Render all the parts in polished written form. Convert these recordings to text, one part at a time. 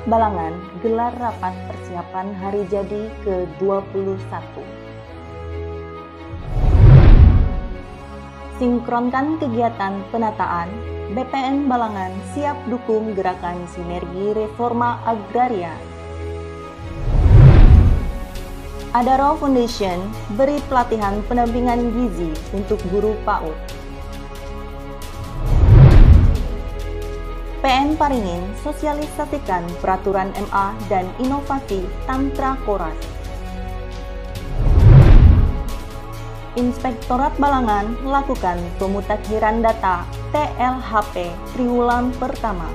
Balangan gelar rapat persiapan hari jadi ke-21. Sinkronkan kegiatan penataan, BPN Balangan siap dukung gerakan sinergi reforma agraria. Adaro Foundation beri pelatihan pendampingan gizi untuk guru PAUD. PN Paringin sosialisasikan peraturan MA dan inovasi Tantra Koras. Inspektorat Balangan melakukan pemutakhiran data TLHP triwulan pertama.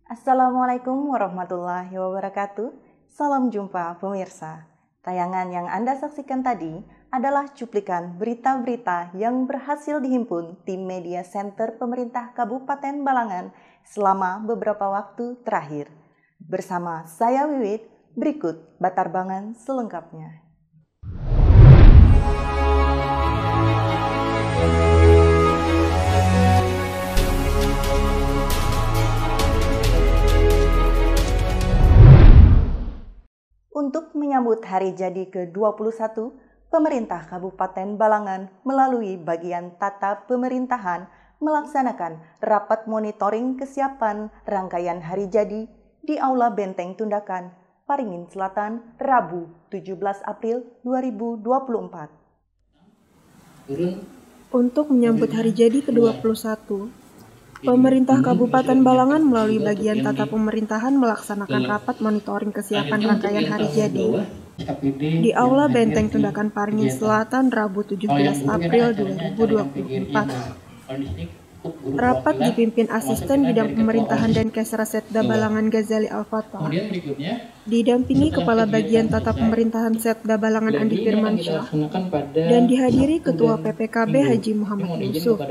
Assalamualaikum warahmatullahi wabarakatuh. Salam jumpa pemirsa. Tayangan yang Anda saksikan tadi adalah cuplikan berita-berita yang berhasil dihimpun tim Media Center Pemerintah Kabupaten Balangan selama beberapa waktu terakhir. Bersama saya Wiwit, berikut batarbangan selengkapnya. Untuk menyambut hari jadi ke-21, Pemerintah Kabupaten Balangan melalui bagian tata pemerintahan melaksanakan rapat monitoring kesiapan rangkaian hari jadi di Aula Benteng Tundakan, Paringin Selatan, Rabu 17 April 2024. Untuk menyambut hari jadi ke-21, Pemerintah Kabupaten Balangan melalui bagian tata pemerintahan melaksanakan rapat monitoring kesiapan rangkaian hari jadi di Aula Benteng Tundakan Paringin Selatan Rabu 17 April 2024. Rapat dipimpin Asisten Bidang Pemerintahan dan Kesra Setda Balangan Ghazali Al-Fatah, didampingi Kepala Bagian Tata Pemerintahan Setda Balangan Andi Firmansyah, dan dihadiri Ketua PPKB Haji Muhammad Yusuf.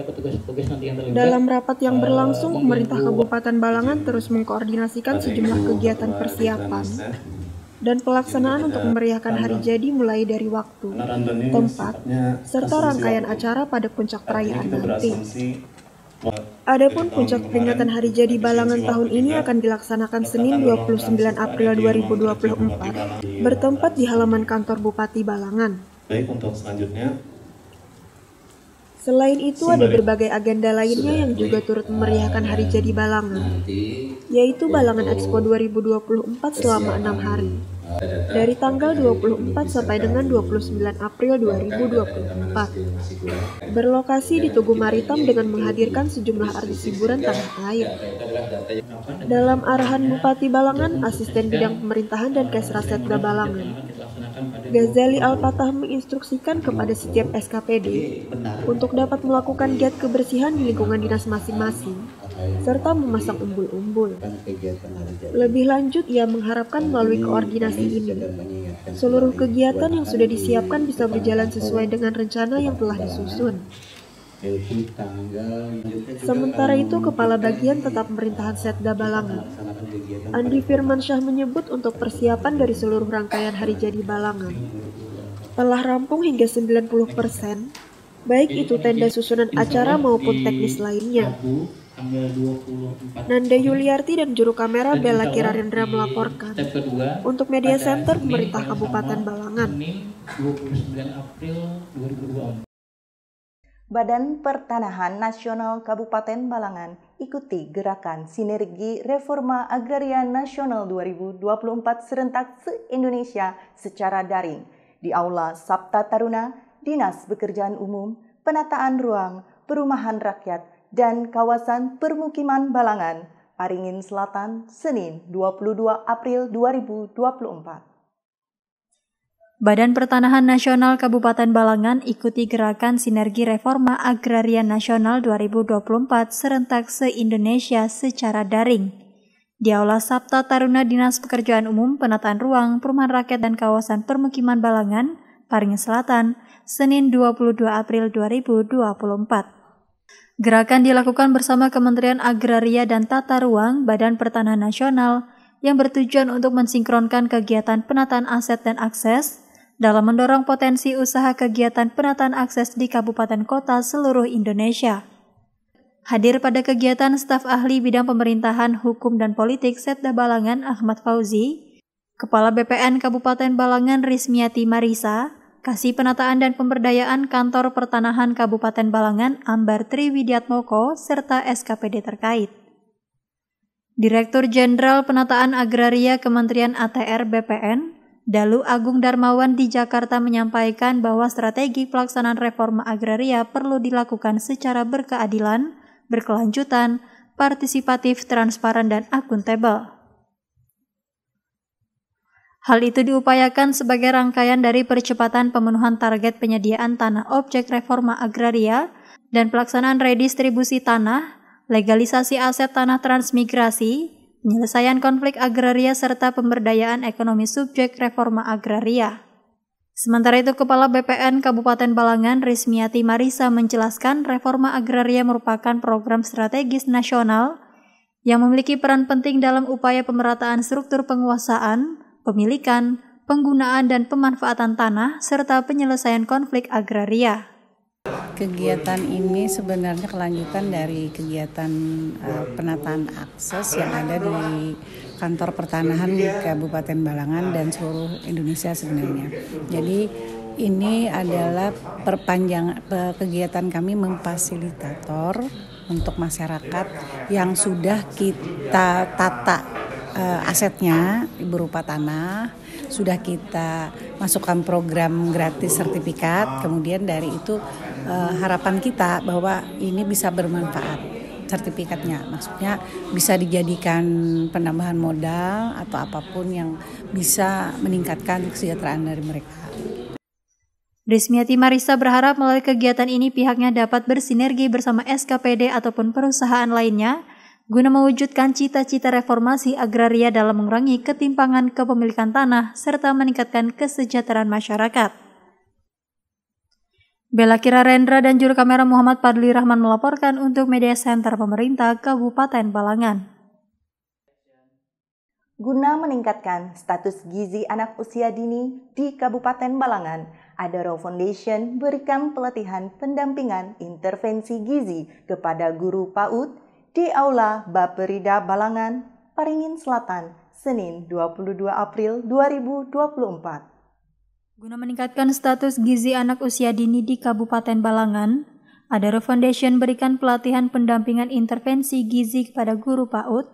Dalam rapat yang berlangsung, Pemerintah Kabupaten Balangan terus mengkoordinasikan sejumlah kegiatan persiapan dan pelaksanaan untuk memeriahkan hari jadi mulai dari waktu, tempat, serta rangkaian acara pada puncak perayaan nanti. Adapun puncak peringatan hari jadi Balangan tahun ini akan dilaksanakan Senin 29 April 2024 bertempat di halaman kantor Bupati Balangan. Baik, untuk selanjutnya. Selain itu ada berbagai agenda lainnya yang juga turut memeriahkan hari jadi Balangan, yaitu Balangan Expo 2024 selama 6 hari, dari tanggal 24 sampai dengan 29 April 2024. Berlokasi di Tugu Maritim dengan menghadirkan sejumlah artis hiburan tanah air. Dalam arahan Bupati Balangan, Asisten Bidang Pemerintahan dan Kesra Setda Balangan, Ghazali Al-Fatah menginstruksikan kepada setiap SKPD untuk dapat melakukan giat kebersihan di lingkungan dinas masing-masing, serta memasang umbul-umbul. Lebih lanjut, ia mengharapkan melalui koordinasi ini, seluruh kegiatan yang sudah disiapkan bisa berjalan sesuai dengan rencana yang telah disusun. Sementara itu, Kepala Bagian Tata Pemerintahan Setda Balangan, Andi Firmansyah menyebut untuk persiapan dari seluruh rangkaian hari jadi Balangan telah rampung hingga 90%, baik itu tenda susunan acara maupun teknis lainnya. Nanda Yuliarti dan juru kamera Bella Kirarendra melaporkan untuk Media Center Pemerintah Kabupaten Balangan. Badan Pertanahan Nasional Kabupaten Balangan ikuti gerakan Sinergi Reforma Agraria Nasional 2024 serentak se-Indonesia secara daring di Aula Sabta Taruna, Dinas Pekerjaan Umum, Penataan Ruang, Perumahan Rakyat, dan Kawasan Permukiman Balangan, Paringin Selatan, Senin 22 April 2024. Badan Pertanahan Nasional Kabupaten Balangan ikuti gerakan Sinergi Reforma Agraria Nasional 2024 serentak se-Indonesia secara daring di Aula Sabta Taruna Dinas Pekerjaan Umum, Penataan Ruang, Perumahan Rakyat dan Kawasan Permukiman Balangan, Paringin Selatan, Senin 22 April 2024. Gerakan dilakukan bersama Kementerian Agraria dan Tata Ruang, Badan Pertanahan Nasional, yang bertujuan untuk mensinkronkan kegiatan penataan aset dan akses dalam mendorong potensi usaha kegiatan penataan akses di kabupaten kota seluruh Indonesia. Hadir pada kegiatan staf ahli bidang pemerintahan, hukum, dan politik Setda Balangan Ahmad Fauzi, Kepala BPN Kabupaten Balangan Rismiati Marisa, Kasih Penataan dan Pemberdayaan Kantor Pertanahan Kabupaten Balangan Ambar Triwidiatmoko, serta SKPD terkait. Direktur Jenderal Penataan Agraria Kementerian ATR BPN, Dalu Agung Darmawan di Jakarta menyampaikan bahwa strategi pelaksanaan reforma agraria perlu dilakukan secara berkeadilan, berkelanjutan, partisipatif, transparan, dan akuntabel. Hal itu diupayakan sebagai rangkaian dari percepatan pemenuhan target penyediaan tanah objek reforma agraria dan pelaksanaan redistribusi tanah, legalisasi aset tanah transmigrasi, penyelesaian konflik agraria serta pemberdayaan ekonomi subjek reforma agraria. Sementara itu, Kepala BPN Kabupaten Balangan Rismiati Marisa menjelaskan reforma agraria merupakan program strategis nasional yang memiliki peran penting dalam upaya pemerataan struktur penguasaan, pemilikan, penggunaan dan pemanfaatan tanah, serta penyelesaian konflik agraria. Kegiatan ini sebenarnya kelanjutan dari kegiatan penataan akses yang ada di kantor pertanahan di Kabupaten Balangan dan seluruh Indonesia sebenarnya. Jadi ini adalah kegiatan kami memfasilitator untuk masyarakat yang sudah kita tata asetnya berupa tanah, sudah kita masukkan program gratis sertifikat, kemudian dari itu harapan kita bahwa ini bisa bermanfaat sertifikatnya, maksudnya bisa dijadikan penambahan modal atau apapun yang bisa meningkatkan kesejahteraan dari mereka. Rismiati Marisa berharap melalui kegiatan ini pihaknya dapat bersinergi bersama SKPD ataupun perusahaan lainnya guna mewujudkan cita-cita reformasi agraria dalam mengurangi ketimpangan kepemilikan tanah serta meningkatkan kesejahteraan masyarakat. Bella Kirarendra dan juru kamera Muhammad Padli Rahman melaporkan untuk Media Center Pemerintah Kabupaten Balangan. Guna meningkatkan status gizi anak usia dini di Kabupaten Balangan, Adaro Foundation berikan pelatihan pendampingan intervensi gizi kepada guru PAUD di Aula Baperida Balangan, Paringin Selatan, Senin 22 April 2024. Guna meningkatkan status gizi anak usia dini di Kabupaten Balangan, Adaro Foundation berikan pelatihan pendampingan intervensi gizi kepada guru PAUD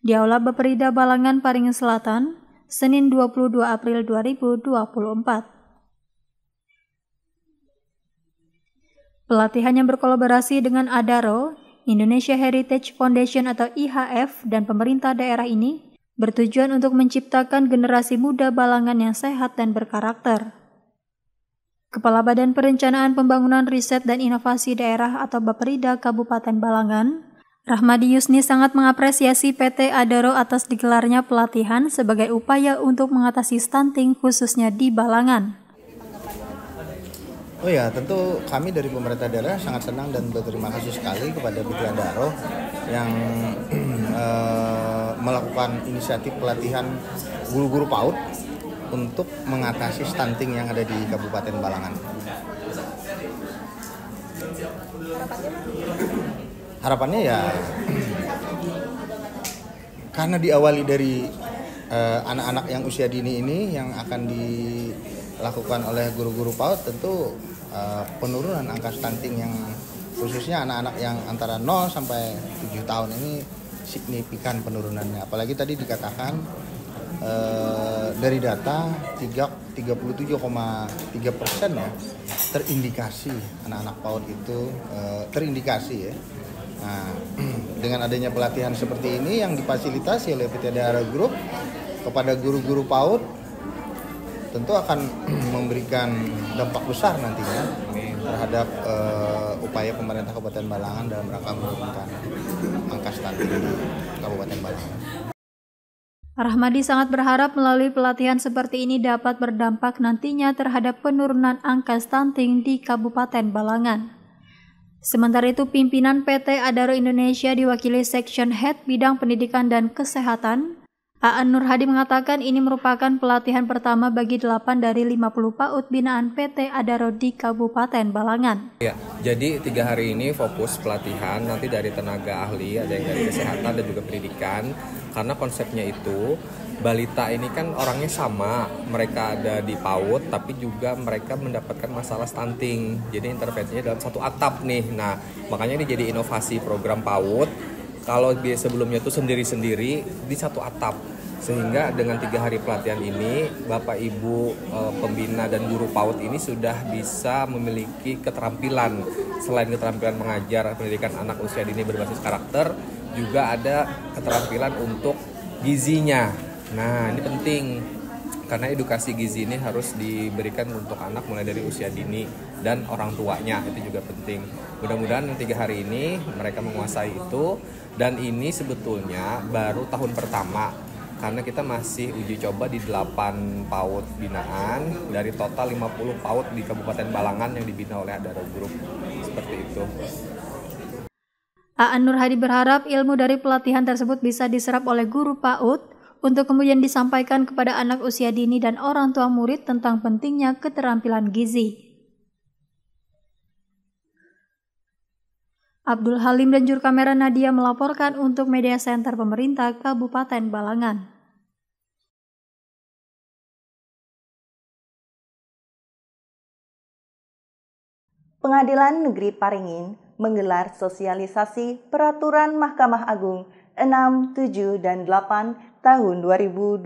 di Aula Baperida Balangan, Paringin Selatan, Senin 22 April 2024. Pelatihan yang berkolaborasi dengan Adaro, Indonesia Heritage Foundation atau IHF, dan pemerintah daerah ini bertujuan untuk menciptakan generasi muda Balangan yang sehat dan berkarakter. Kepala Badan Perencanaan Pembangunan Riset dan Inovasi Daerah atau Baperida Kabupaten Balangan, Rahmadi Yusni sangat mengapresiasi PT Adaro atas digelarnya pelatihan sebagai upaya untuk mengatasi stunting khususnya di Balangan. Oh ya, tentu kami dari pemerintah daerah sangat senang dan berterima kasih sekali kepada PT Adaro yang melakukan inisiatif pelatihan guru-guru PAUD untuk mengatasi stunting yang ada di Kabupaten Balangan. Harapannya ya, karena diawali dari anak-anak yang usia dini ini yang akan dilakukan oleh guru-guru PAUD, tentu penurunan angka stunting yang khususnya anak-anak yang antara 0 sampai 7 tahun ini signifikan penurunannya. Apalagi tadi dikatakan dari data 37,3% ya terindikasi anak-anak PAUD itu terindikasi ya. Nah, dengan adanya pelatihan seperti ini yang difasilitasi oleh PT Adaro Group kepada guru-guru PAUD, tentu akan memberikan dampak besar nantinya terhadap upaya pemerintah Kabupaten Balangan dalam rangka menurunkan angka stunting di Kabupaten Balangan. Rahmadi sangat berharap melalui pelatihan seperti ini dapat berdampak nantinya terhadap penurunan angka stunting di Kabupaten Balangan. Sementara itu, pimpinan PT Adaro Indonesia diwakili Section Head Bidang Pendidikan dan Kesehatan, Aan Nur Hadi mengatakan ini merupakan pelatihan pertama bagi 8 dari 50 PAUD binaan PT Adaro di Kabupaten Balangan. Ya, jadi 3 hari ini fokus pelatihan, nanti dari tenaga ahli, ada yang dari kesehatan dan juga pendidikan. Karena konsepnya itu, balita ini kan orangnya sama, mereka ada di PAUD, tapi juga mereka mendapatkan masalah stunting. Jadi intervensinya dalam satu atap nih. Nah, makanya ini jadi inovasi program PAUD. Kalau sebelumnya itu sendiri-sendiri di satu atap, sehingga dengan 3 hari pelatihan ini Bapak Ibu pembina dan guru PAUD ini sudah bisa memiliki keterampilan. Selain keterampilan mengajar pendidikan anak usia dini berbasis karakter, juga ada keterampilan untuk gizinya. Nah, ini penting karena edukasi gizi ini harus diberikan untuk anak mulai dari usia dini dan orang tuanya, itu juga penting. Mudah-mudahan 3 hari ini mereka menguasai itu, dan ini sebetulnya baru tahun pertama karena kita masih uji coba di 8 PAUD binaan dari total 50 PAUD di Kabupaten Balangan yang dibina oleh Adaro Group. Seperti itu. Aan Nur Hadi berharap ilmu dari pelatihan tersebut bisa diserap oleh guru PAUD untuk kemudian disampaikan kepada anak usia dini dan orang tua murid tentang pentingnya keterampilan gizi. Abdul Halim dan juru kamera Nadia melaporkan untuk Media Center Pemerintah Kabupaten Balangan. Pengadilan Negeri Paringin menggelar sosialisasi Peraturan Mahkamah Agung 6, 7, dan 8 tahun 2022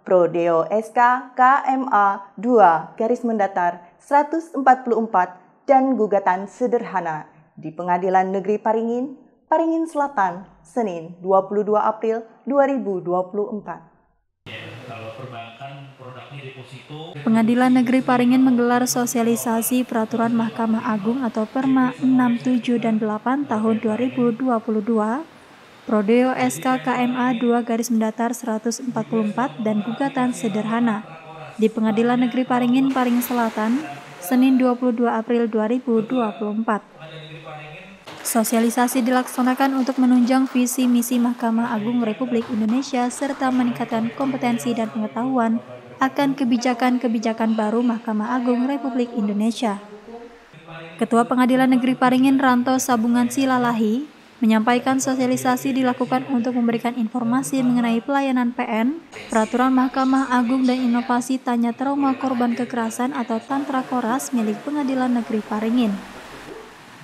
Prodeo SK KMA 2/144 dan gugatan sederhana di Pengadilan Negeri Paringin, Paringin Selatan, Senin 22 April 2024. Pengadilan Negeri Paringin menggelar sosialisasi Peraturan Mahkamah Agung atau Perma 6, 7, dan 8 tahun 2022 Prodeo SK KMA 2/144 dan gugatan sederhana di Pengadilan Negeri Paringin, Paringin Selatan, Senin 22 April 2024. Sosialisasi dilaksanakan untuk menunjang visi misi Mahkamah Agung Republik Indonesia serta meningkatkan kompetensi dan pengetahuan akan kebijakan-kebijakan baru Mahkamah Agung Republik Indonesia. Ketua Pengadilan Negeri Paringin Ranto Sabungan Silalahi menyampaikan sosialisasi dilakukan untuk memberikan informasi mengenai pelayanan PN, Peraturan Mahkamah Agung dan inovasi tanya trauma korban kekerasan atau Tantra Koras milik Pengadilan Negeri Paringin.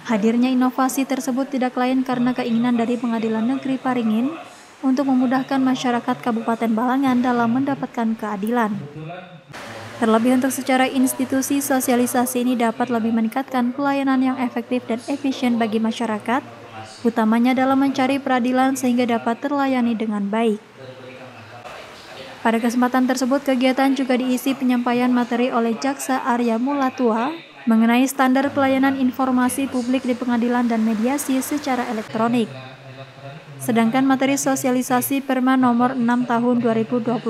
Hadirnya inovasi tersebut tidak lain karena keinginan dari Pengadilan Negeri Paringin untuk memudahkan masyarakat Kabupaten Balangan dalam mendapatkan keadilan. Terlebih untuk secara institusi, sosialisasi ini dapat lebih meningkatkan pelayanan yang efektif dan efisien bagi masyarakat, utamanya dalam mencari peradilan sehingga dapat terlayani dengan baik. Pada kesempatan tersebut, kegiatan juga diisi penyampaian materi oleh Jaksa Arya Mulatua mengenai standar pelayanan informasi publik di pengadilan dan mediasi secara elektronik. Sedangkan materi sosialisasi Perma nomor 6 tahun 2022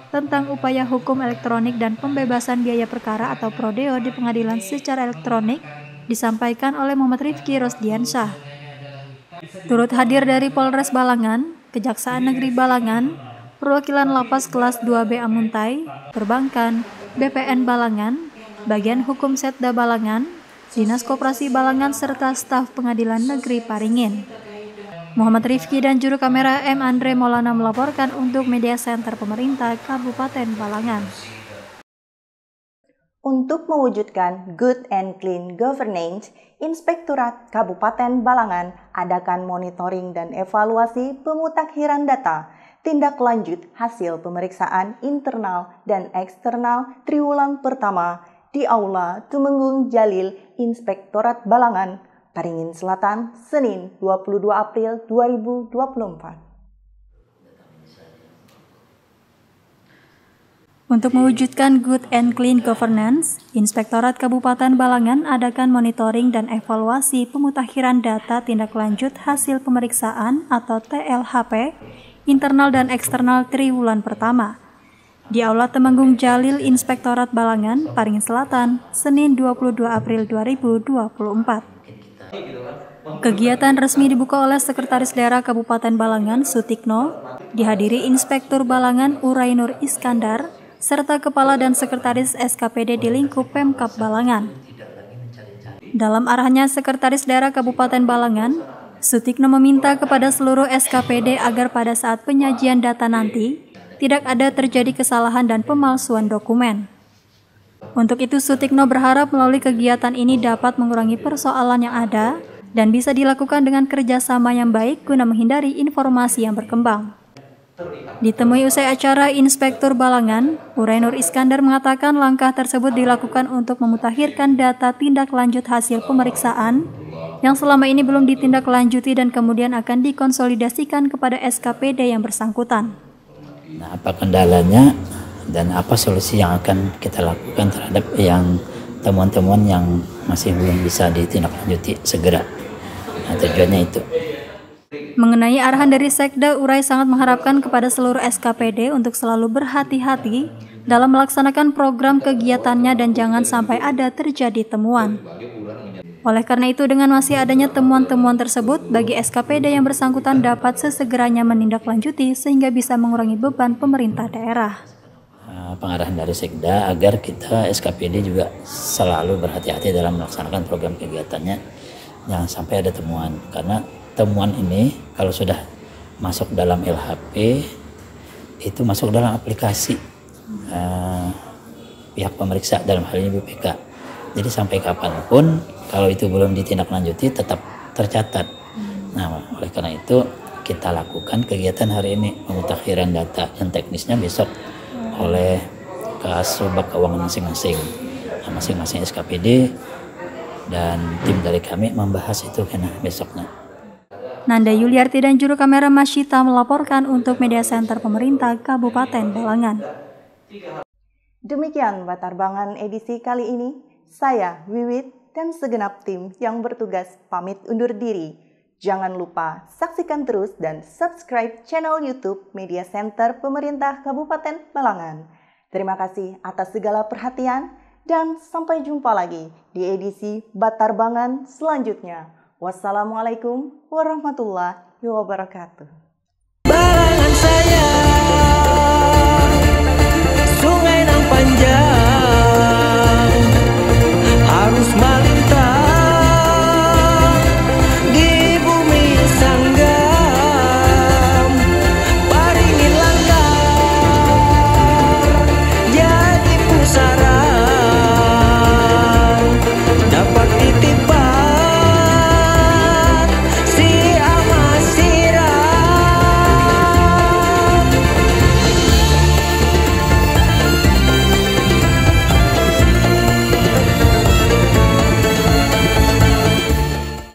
tentang upaya hukum elektronik dan pembebasan biaya perkara atau Prodeo di pengadilan secara elektronik disampaikan oleh Muhammad Rifki Rosdiansyah. Turut hadir dari Polres Balangan, Kejaksaan Negeri Balangan, perwakilan Lapas Kelas 2B Amuntai, Perbankan, BPN Balangan, Bagian Hukum Setda Balangan, Dinas Koperasi Balangan, serta staf Pengadilan Negeri Paringin. Muhammad Rifki dan juru kamera M. Andre Maulana melaporkan untuk Media Center Pemerintah Kabupaten Balangan. Untuk mewujudkan good and clean governance, Inspektorat Kabupaten Balangan adakan monitoring dan evaluasi pemutakhiran data, tindak lanjut hasil pemeriksaan internal dan eksternal triwulan pertama di Aula Tumenggung Jalil Inspektorat Balangan, Paringin Selatan, Senin 22 April 2024. Untuk mewujudkan good and clean governance, Inspektorat Kabupaten Balangan adakan monitoring dan evaluasi pemutakhiran data tindak lanjut hasil pemeriksaan atau TLHP internal dan eksternal triwulan pertama di Aula Temenggung Jalil Inspektorat Balangan, Paringin Selatan, Senin 22 April 2024. Kegiatan resmi dibuka oleh Sekretaris Daerah Kabupaten Balangan, Sutikno, dihadiri Inspektur Balangan Urainur Iskandar, serta Kepala dan Sekretaris SKPD di lingkup Pemkab Balangan. Dalam arahannya, Sekretaris Daerah Kabupaten Balangan, Sutikno meminta kepada seluruh SKPD agar pada saat penyajian data nanti, tidak ada terjadi kesalahan dan pemalsuan dokumen. Untuk itu, Sutikno berharap melalui kegiatan ini dapat mengurangi persoalan yang ada dan bisa dilakukan dengan kerjasama yang baik guna menghindari informasi yang berkembang. Ditemui usai acara, Inspektur Balangan, Urainur Iskandar mengatakan langkah tersebut dilakukan untuk memutakhirkan data tindak lanjut hasil pemeriksaan yang selama ini belum ditindaklanjuti dan kemudian akan dikonsolidasikan kepada SKPD yang bersangkutan. Nah, apa kendalanya dan apa solusi yang akan kita lakukan terhadap yang temuan-temuan yang masih belum bisa ditindaklanjuti segera. Nah, tujuannya itu. Mengenai arahan dari Sekda, Urai sangat mengharapkan kepada seluruh SKPD untuk selalu berhati-hati dalam melaksanakan program kegiatannya dan jangan sampai ada terjadi temuan. Oleh karena itu, dengan masih adanya temuan-temuan tersebut, bagi SKPD yang bersangkutan dapat sesegeranya menindaklanjuti sehingga bisa mengurangi beban pemerintah daerah. Pengarahan dari Sekda agar kita SKPD juga selalu berhati-hati dalam melaksanakan program kegiatannya, jangan sampai ada temuan, karena temuan ini kalau sudah masuk dalam LHP itu masuk dalam aplikasi pihak pemeriksa, dalam hal ini BPK. Jadi sampai kapanpun kalau itu belum ditindaklanjuti tetap tercatat. Nah, oleh karena itu kita lakukan kegiatan hari ini, pemutakhiran data dan teknisnya besok oleh Kasubag Keuangan masing-masing. Nah, masing-masing SKPD dan tim dari kami membahas itu karena besoknya. Nanda Yuliarti dan juru kamera Masyita melaporkan untuk Media Center Pemerintah Kabupaten Balangan. Demikian Batarbangan edisi kali ini. Saya Wiwit dan segenap tim yang bertugas pamit undur diri. Jangan lupa saksikan terus dan subscribe channel YouTube Media Center Pemerintah Kabupaten Balangan. Terima kasih atas segala perhatian dan sampai jumpa lagi di edisi Batarbangan selanjutnya. Wassalamualaikum warahmatullahi wabarakatuh.